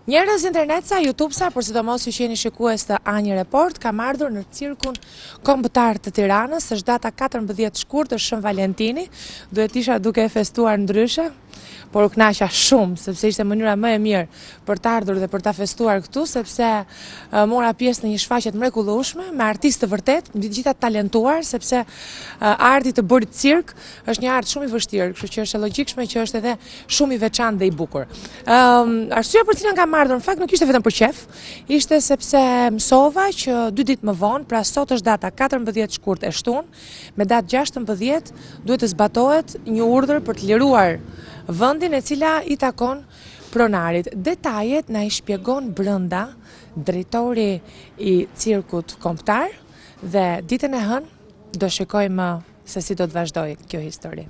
Njerëz internetsa, YouTubesa, por sidomos ju qeni shikues të Ani Report, kam ardhur në cirkun kombëtar të Tiranës, është data 14 shkurt, është Shën Valentini, duhet isha duke e festuar ndryshe, por u kënaqa shumë, sepse ishte mënyra më e mirë për të ardhur dhe për ta festuar këtu, sepse mora pjesë në një shfaqje të mrekullueshme, me artistë të vërtet, të gjitha talentuar, sepse arti të bërit cirk është një art shumë i vështirë, kështu që është e logjikshme që është edhe shumë i veçantë dhe i bukur. Arsyeja për cilën kam ardhur, në fakt nuk ishte vetëm për qef, ishte sepse mësova që 2 ditë më vonë, pra sot është data 14 shkurt e shtunë, me datë 16 duhet të zbatohet një urdhër për të liruar vendin e cila i takon pronarit. Detajet na i shpjegon brenda drejtori i cirkut kombëtar dhe ditën e hënë do shikojmë se si do të vazhdojë kjo histori.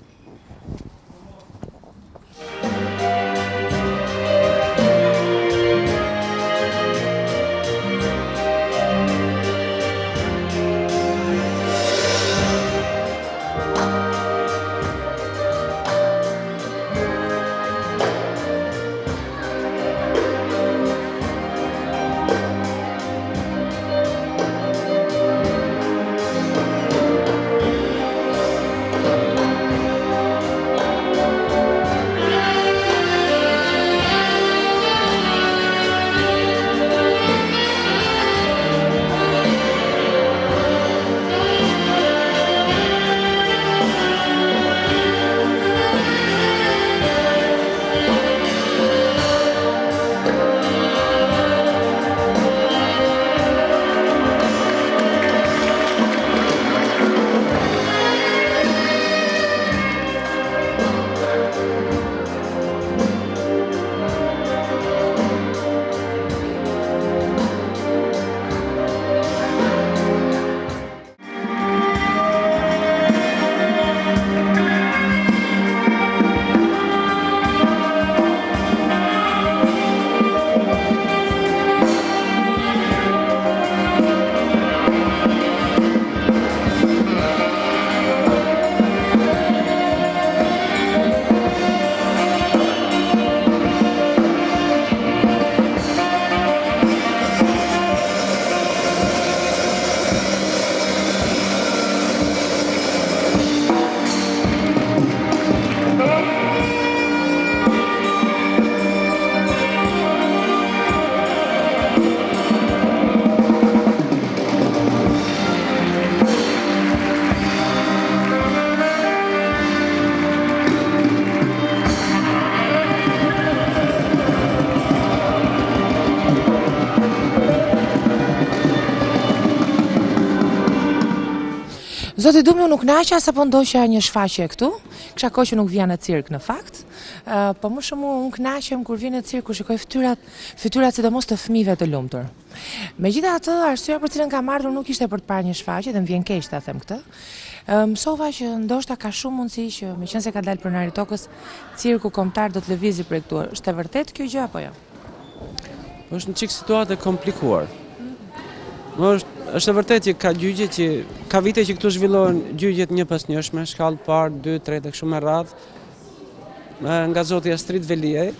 Zoti Dumi, unë nuk naqa sa po ndoqja një shfaqje këtu, kisha kohë që nuk vija në cirk në fakt, po më shumë unë kënaqem kur vjen në cirk kur shikoj fytyrat sidomos të fëmijëve të lumtur. Megjithatë, arsyeja për cilën kam ardhur nuk ishte për të parë një shfaqje, dhe më vjen keq ta them këtë. Mësova që ndoshta ka shumë mundësi që meqense ka dalë pronari tokës, cirku kombëtar do të lëvizë për këtu. Është e vërtetë kjo gjë apo jo? Është një çik situatë e komplikuar. Është e vërtetë që ka gjyqje që ka vite që këtu zhvillohen gjyqjet një pas njëshme, shkallë parë, 2, 3 dhe kështu me radhë, nga zoti Astrid Veliaj,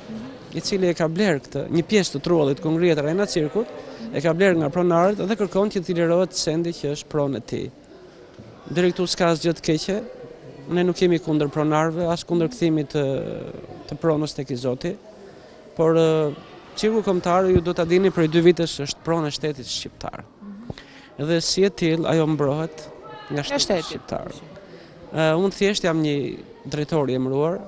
i cili e ka blerë këtë, një pjesë të trullit ku ngrihet arena cirkut, e ka blerë nga pronarët dhe kërkon që t'i lirohet sendi që është pronë e tij. Deri këtu s'ka asgjë të keqe, ne nuk jemi kundër pronarëve, as kundër kthimit të pronës tek i zoti, por cirku kombëtar ju do ta dini prej 2 vitesh është pronë e shtetit shqiptar. Dhe si e tillë ajo mbrohet nga shteti shqiptar. Unë thjesht jam një drejtor i emëruar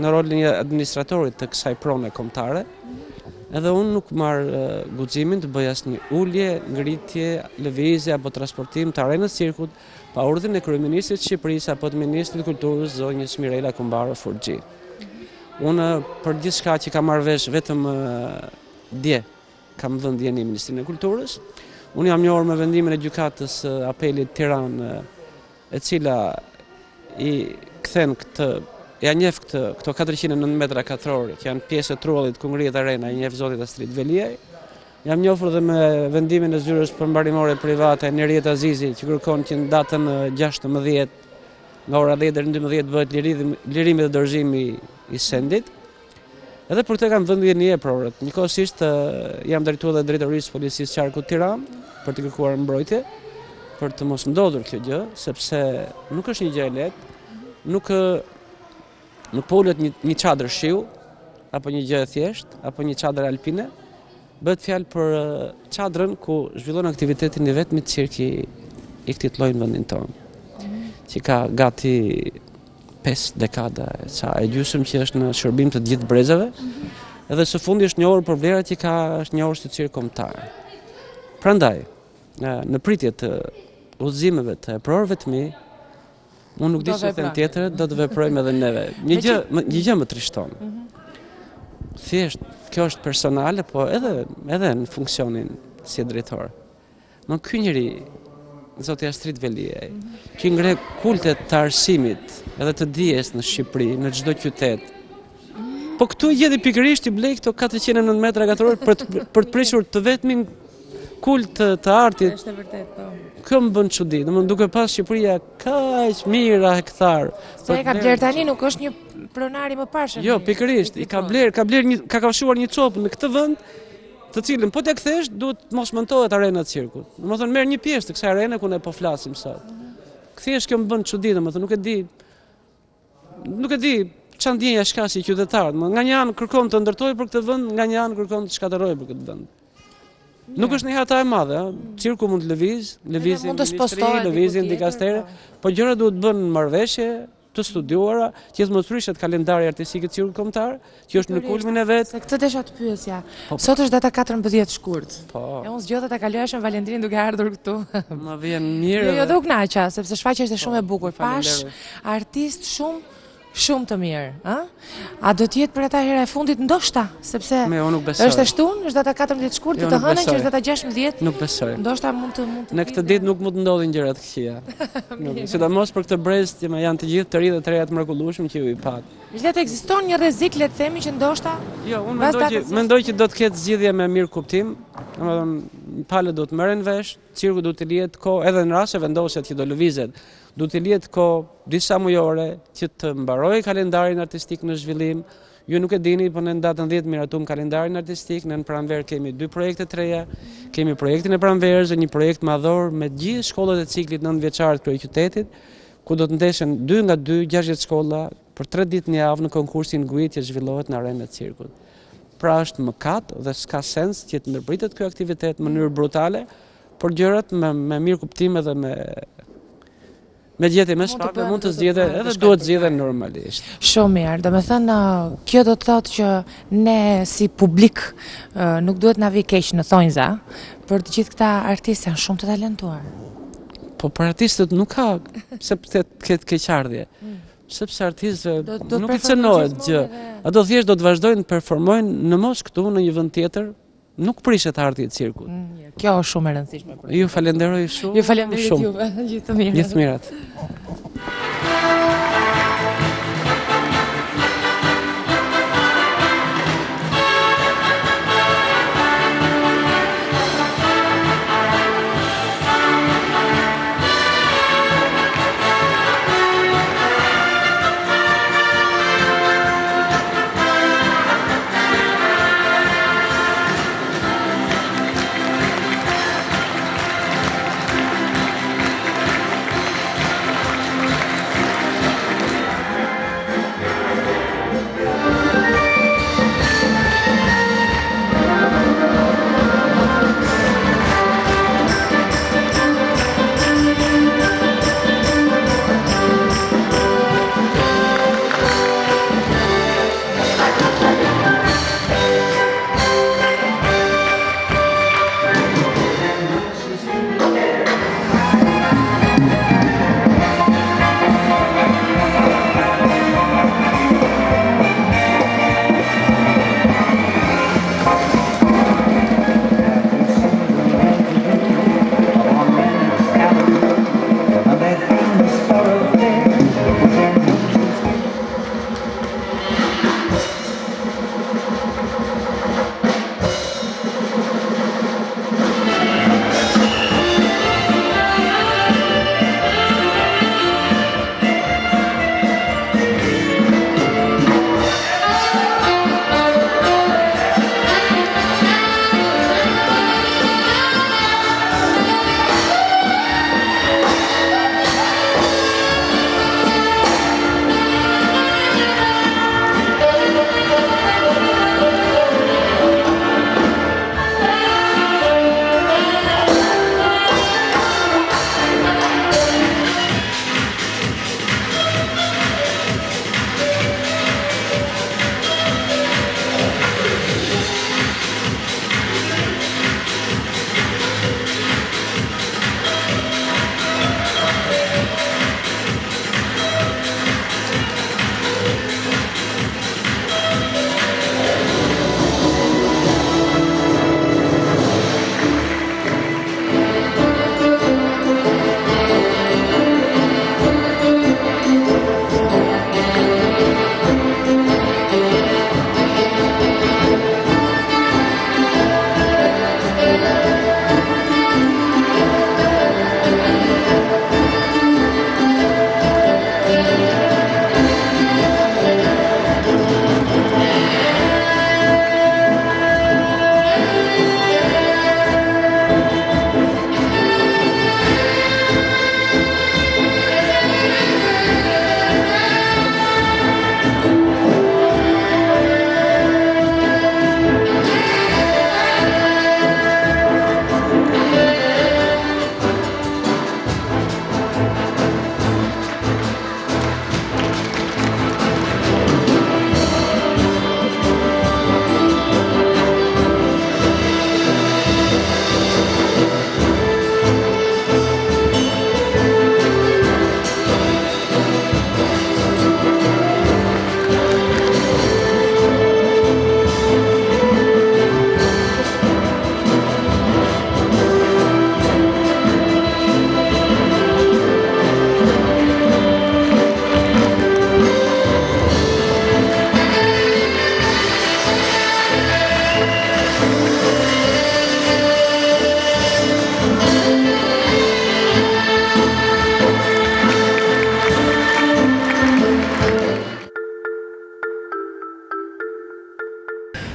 në rolin e administratorit të kësaj prone kombëtare, edhe unë nuk marr guximin të bëj asnjë ulje, ngritje, lëvizje apo transportim të arenës cirkut pa urdhrin e kryeministrit të Shqipërisë apo të ministrit të kulturës zonjës Mirela Kumbaro Forxhi. Unë për gjithçka që kam marrë vesh vetëm dje kam dhënë djeni Ministrinë e Kulturës. Unë jam njohur me vendimin e gjykatës apelit Tiranë, e cila i kthen ja njeh këto 409 metra katror, që janë pjesë e trullit ku ngrihet arena, i njeh zotit Astrid Veliaj. Jam njohur dhe me vendimin e zyrës përmbarimore private Neriet Azizi, që kërkon që në datën 16 nga ora 10 deri në 12 bëhet lirimi dhe dorëzimi i sendit. Edhe për këtë kam vendin një prorët. Njëkohësisht jam drejtuar dhe drejtorisë policisë qarkut Tiranë për të kërkuar mbrojtje, për të mos ndodhur kjo gjë, sepse nuk është një gjë e lehtë, nuk polet një çadër shiu, apo një gjë e thjeshtë, apo një çadër alpine. Bëhet fjalë për çadrën ku zhvillon aktivitetin i vetmit cirki i këtij lloji në vendin tonë, që ka gati 5 dekada e gjysmë që është në shërbim të gjithë brezave, edhe së fundi është njohur për vlerat që ka, është njohur si cirk kombëtar. Prandaj, në pritje të udhëzimeve të prorëve të mi, unë nuk di se them tjetër, do të veprojmë edhe neve. Një gjë më trishton. Thjesht, kjo është personale, po edhe në funksionin si drejtor. Më ky njeri, zoti Astrid Veliaj, që ngre kultet të arsimit edhe të dijes në Shqipëri, në çdo qytet. Po këtu gjeti pikërisht i blej këto 409 metra katror për të prishur të vetmin kult të artit. Është vërtet, po. Kjo më bën çudi, domethënë duke pas Shqipëria kaq mira hektar. Se e ka bler tani nuk është një pronari më parë. Jo, pikërisht, ka kafshuar një copë në këtë vend, të cilën po t'ia kthesh duhet mos montohet arena e cirkut. Domethënë merr një pjesë të kësaj arene ku ne po flasim sot. Kthiesh kjo më bën çudi, domethënë nuk e di çan ndjenja shka si qytetar. Nga një anë kërkon të ndërtojë për këtë vend, nga një anë kërkon të shkatërrojë për këtë vend. Nuk është një hata e madhe, cirku mund të lëvizin ministri, lëvizin dikastere, po gjëra duhet bën marrëveshje të studiuara, që të mos prishet kalendari artistik i cirkut kombëtar, që është në kulmin e vet. Se këtë desha të pyesja. Sot është data 14 shkurt. Po. E unë zgjodha ta kaloj Shën Valentinin duke ardhur këtu. Më vjen mirë. Jo, do u kënaqa, sepse shfaqja është shumë e bukur. Pash artist shumë të mirë, ë? A do të jetë për ata hera e fundit ndoshta, sepse është e shtunë, është data 14 shkurt, të hënën që është data 16. Nuk besoj. Ndoshta mund të në këtë ditë nuk mund të ndodhin gjëra të këqija. Sidomos për këtë brez që janë të gjithë të ri dhe të reja të mrekullueshëm që ju i pat. Le të ekziston një rrezik, le të themi që ndoshta. Jo, unë mendoj që do të ketë zgjidhje me mirë kuptim. Domethënë palët do të merren vesh, cirku do të lihet kohë edhe në rast se vendoset që do lëvizet. Do të lihet kohë disa mujore që të mbarojë kalendarin artistik në zhvillim. Ju nuk e dini, po në datën 10 miratum kalendarin artistik, në pranverë kemi 2 projekte të reja, kemi projektin e pranverës dhe një projekt madhor me gjithë shkollat e ciklit 9-vjeçar të kryeqytetit, ku do të ndeshen 2 nga 2 60 shkolla për 3 ditë në javë në konkursin GUIT që zhvillohet në arenën e cirkut. Pra është mëkat dhe s'ka sens që të ndërpritet ky aktivitet në mënyrë brutale, por gjërat me mirë kuptim edhe me gjetje më shpejt mund të zgjidhen edhe duhet zgjidhen normalisht. Shumë mirë. Domethënë kjo do të thotë që ne si publik nuk duhet na vi keq në thonjza, për të gjithë këta artistë janë shumë të talentuar. Po për artistët nuk ka sepse të ketë keqardhje. Sepse artistëve nuk i cënohet gjë. Ato thjesht do të vazhdojnë të performojnë në mos këtu në një vend tjetër. Nuk prishet arti i cirkut. Kjo është shumë e rëndësishme. Ju falenderoj shumë. Ju falenderoj juve. Gjithë të mirë. Gjithë mirat.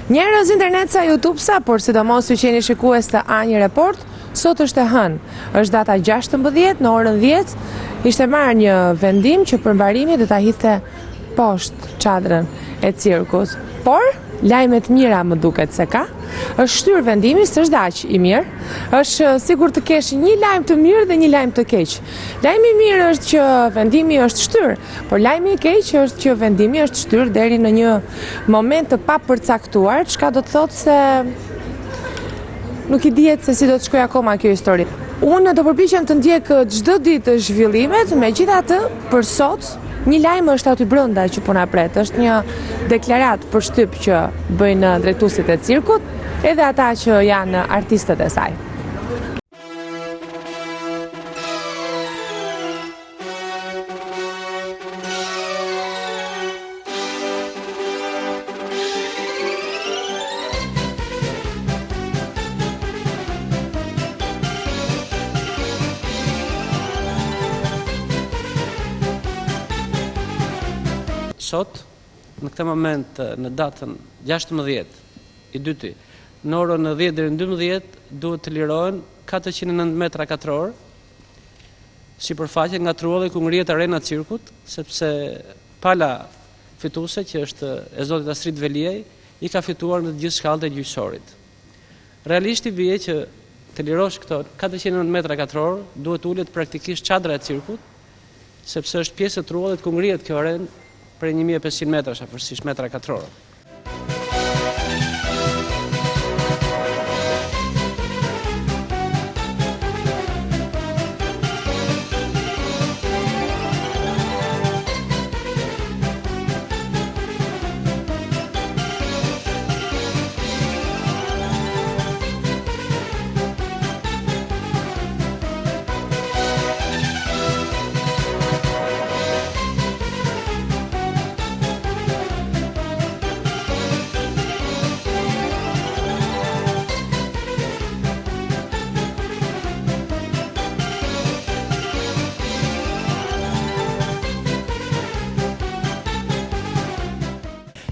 Njerëz internet sa YouTube sa, por sidomos ju qeni shikues të A1 Report, sot është e hënë. Është data 16 në orën 10. Ishte marrë një vendim që përmbarimi do ta hidhte poshtë çadrën e cirkut. Por lajmet mira më duket se ka. Është shtyr vendimi, s'është aq i mirë. Është sigur të kesh një lajm të mirë dhe një lajm të keq. Lajmi i mirë është që vendimi është shtyr, por lajmi i keq është që vendimi është shtyr deri në një moment të papërcaktuar, çka do të thotë se nuk i dihet se si do të shkojë akoma kjo histori. Unë do përpiqem të ndjek çdo ditë zhvillimet, megjithatë për sot një lajm është aty brenda që po na pret. Është një deklaratë për shtyp që bëjnë drejtuesit e cirkut, edhe ata që janë artistët e saj. Sot, në këtë moment, në datën 16 i dyti, në orën 10 deri në 12, duhet të lirohen 409 metra katror sipërfaqe nga trulli ku ngrihet arena cirkut, sepse pala fituese, që është e zotit Astrid Veliaj, i ka fituar në të gjithë shkallët e gjyqësorit. Realisht i vije që të lirosh këto 409 metra katror, duhet ulet praktikisht çadra e cirkut, sepse është pjesë e trullit ku ngrihet kjo arenë për 1500 metrash, afërsisht metra katror.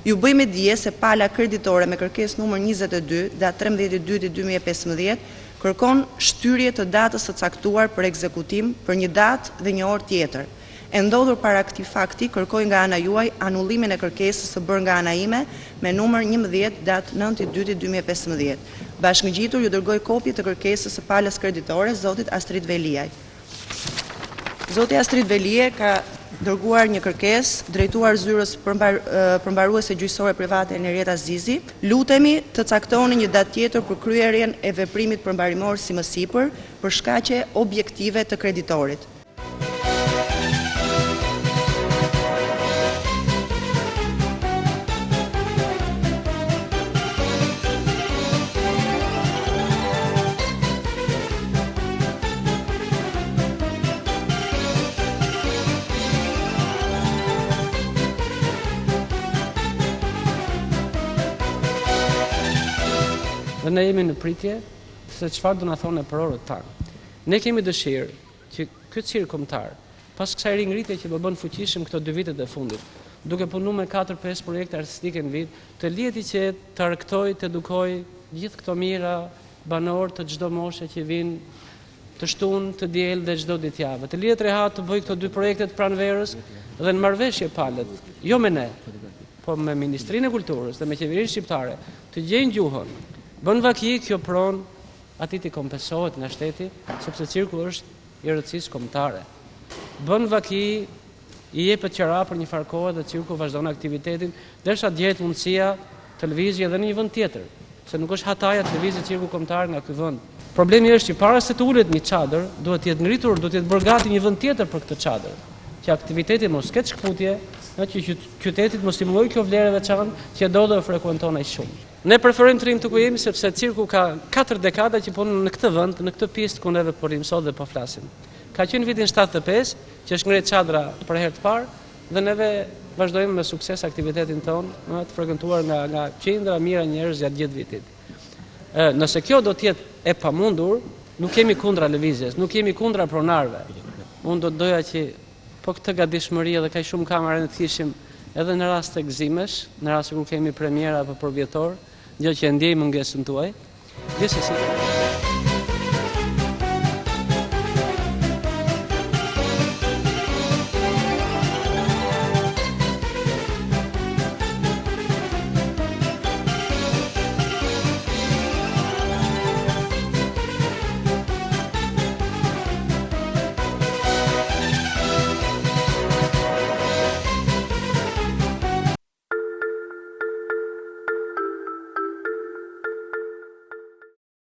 Ju bëjmë dije se pala kreditore me kërkesë numër 22, datë 13/2/2015, kërkon shtyrje të datës së caktuar për ekzekutim për një datë dhe një orë tjetër. E ndodhur para këtij fakti, kërkoj nga ana juaj anullimin e kërkesës së bërë nga ana ime me numër 11, datë 9/2/2015. Bashkëngjitur ju dërgoj kopje të kërkesës së palës kreditore zotit Astrid Veliaj. Zoti Astrid Veliaj ka dërguar një kërkesë drejtuar zyrës përmbaruese gjyqësore private Enerieta Azizi. Lutemi të caktoni një datë tjetër për kryerjen e veprimit përmbarimor si më sipër për shkaqe objektive të kreditorit. Dhe ne jemi në pritje se çfarë do na thonë për orët tanë. Ne kemi dëshirë që ky cirk kombëtar, pas kësaj ringritje që më bën fuqishëm këto 2 vitet e fundit, duke punuar me 4-5 projekte artistike në vit, të liheti që të argëtoj, të edukoj gjithë këto mira banor të çdo moshe që vinë të shtunë, të diel dhe çdo ditëjavë. Të lihet rehat të bëj këto 2 projekte të pranverës dhe në marrëveshje palët, jo me ne, po me Ministrinë e Kulturës dhe me Qeverinë Shqiptare, të gjejnë gjuhën. Bën vaki kjo pronë atij të kompensohet nga shteti, sepse cirku është i rëndësisë kombëtare. Bën vaki i jepet qira për një farë kohë dhe cirku vazhdon aktivitetin, derisa gjehet mundësia të lëvizje edhe në një vend tjetër, se nuk është hataja të lëvizë cirku kombëtar nga ky vend. Problemi është që para se të ulet një çadër, duhet të jetë ngritur, duhet të jetë bërë gati një vend tjetër për këtë çadër, që aktiviteti mos ketë shkputje, që qytetit mos stimuloj kjo vlerë e veçantë që do dhe frekuenton aq shumë. Ne preferojmë të rrim të ku jemi sepse cirku ka 4 dekada që punon në këtë vend, në këtë pistë ku neve po rrim sot dhe po flasim. Ka qenë vitin 75 që është ngritur çadra për herë të parë dhe neve vazhdojmë me sukses aktivitetin ton, të frekuentuar nga qindra mijëra njerëz gjatë gjithë vitit. Nëse kjo do të jetë e pamundur, nuk kemi kundra lëvizjes, nuk kemi kundra pronarëve. Unë do të doja që po këtë gatishmëri dhe kaq shumë kamera ne të kishim edhe në rast të gëzimesh, në rast kur kemi premiera apo përvjetor, gjë që e ndjej mungesën tuaj. Gjithsesi,